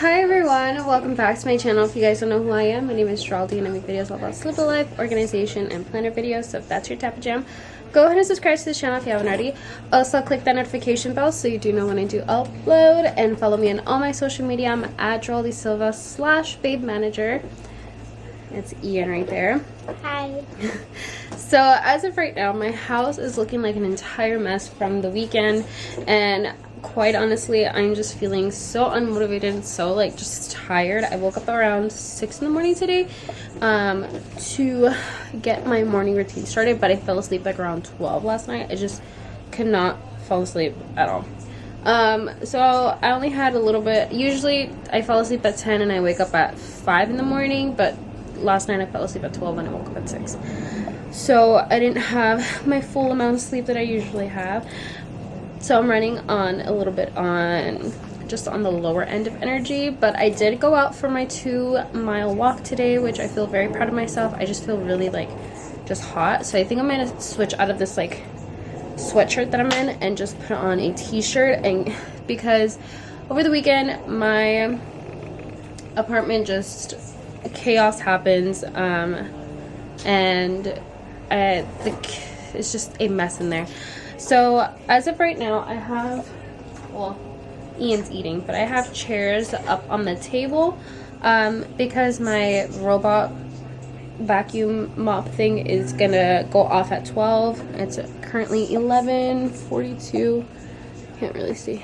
Hi everyone, welcome back to my channel. If you guys don't know who I am, my name is Geraldine and I make videos all about sleep life, organization, and planner videos. So if that's your type of jam, go ahead and subscribe to the channel if you haven't already. Also click that notification bell so you do know when I do upload, and follow me on all my social media. I'm at Geraldine Silva /babe manager. It's Ian right there. Hi. So as of right now, my house is looking like an entire mess from the weekend, and quite honestly, I'm just feeling so unmotivated, so like just tired. I woke up around 6 in the morning today to get my morning routine started, but I fell asleep like around 12 last night. I just could not fall asleep at all. So I only had a little bit. Usually I fall asleep at 10 and I wake up at 5 in the morning, but last night I fell asleep at 12 and I woke up at 6. So I didn't have my full amount of sleep that I usually have. So I'm running on a little bit on just on the lower end of energy, but I did go out for my 2-mile walk today, which I feel very proud of myself. I just feel really like just hot. So I think I'm gonna switch out of this like sweatshirt that I'm in and just put on a t-shirt, and because over the weekend my apartment just chaos happens, and it's just a mess in there. So as of right now, I have, well, Ian's eating, but I have chairs up on the table because my robot vacuum mop thing is gonna go off at 12. It's currently 11:42. Can't really see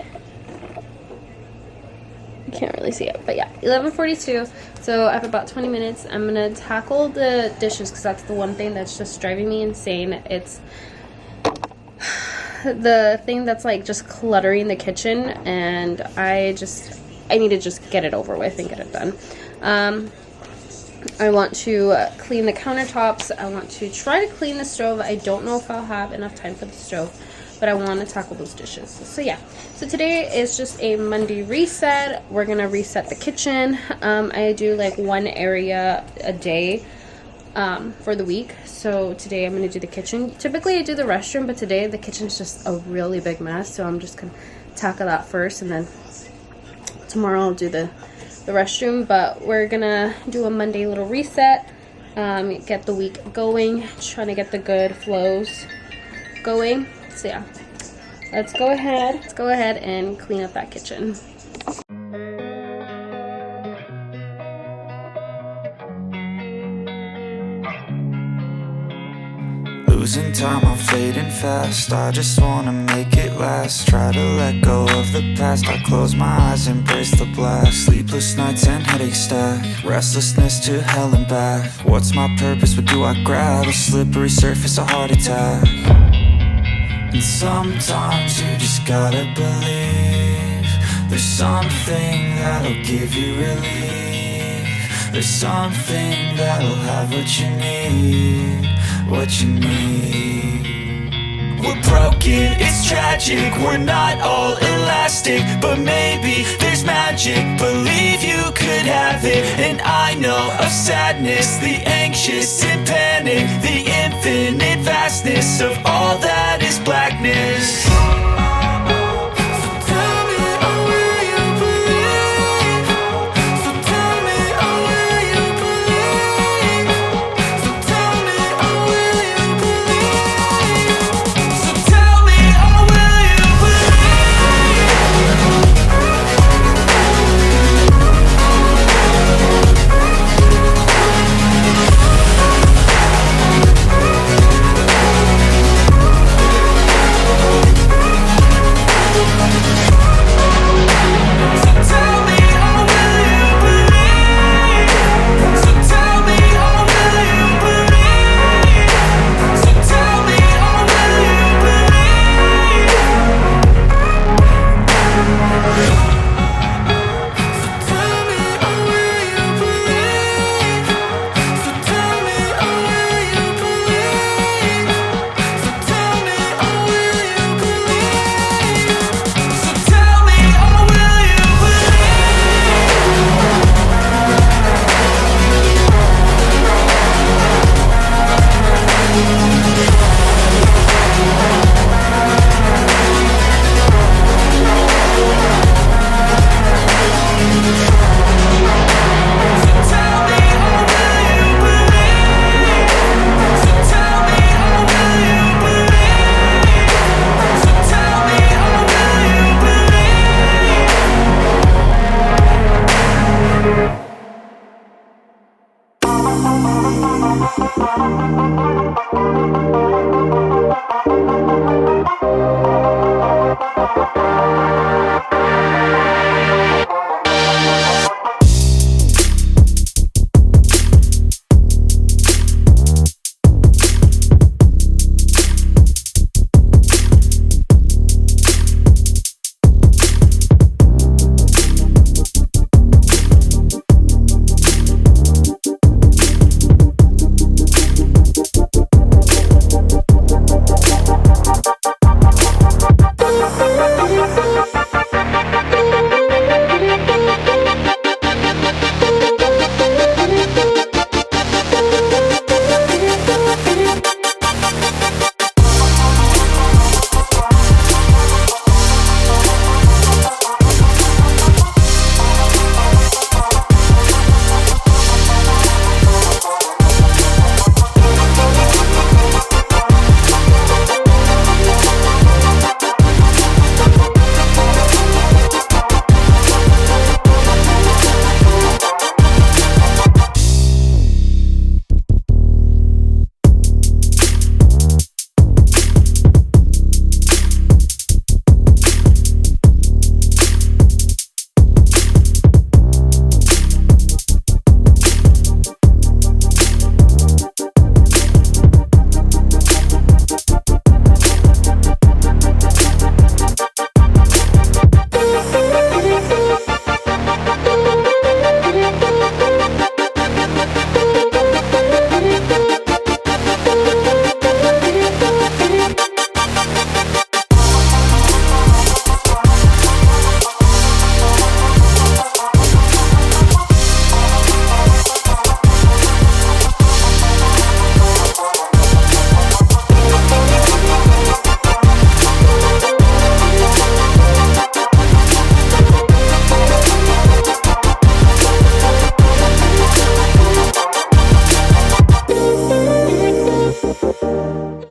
it, but yeah, 11:42. So I have about 20 minutes. I'm gonna tackle the dishes because that's the one thing that's just driving me insane. It's the thing that's like just cluttering the kitchen, and I need to just get it over with and get it done. I want to clean the countertops. I want to try to clean the stove. I don't know if I'll have enough time for the stove, but I want to tackle those dishes. So yeah, so today is just a Monday reset. We're gonna reset the kitchen. I do like one area a day for the week. So today I'm gonna do the kitchen. Typically I do the restroom, but today the kitchen's just a really big mess, so I'm just gonna tackle that first, and then tomorrow I'll do the restroom. But we're gonna do a Monday little reset, get the week going, trying to get the good flows going. So yeah, let's go ahead and clean up that kitchen. Losing time, I'm fading fast. I just wanna make it last. Try to let go of the past. I close my eyes, embrace the blast. Sleepless nights and headache stack. Restlessness to hell and back. What's my purpose? What do I grab? A slippery surface, a heart attack. And sometimes you just gotta believe there's something that'll give you relief. There's something that'll have what you need. What you need. We're broken, it's tragic. We're not all elastic, but maybe there's magic. Believe you could have it. And I know of sadness, the anxious and panic, the infinite vastness of all that is blackness.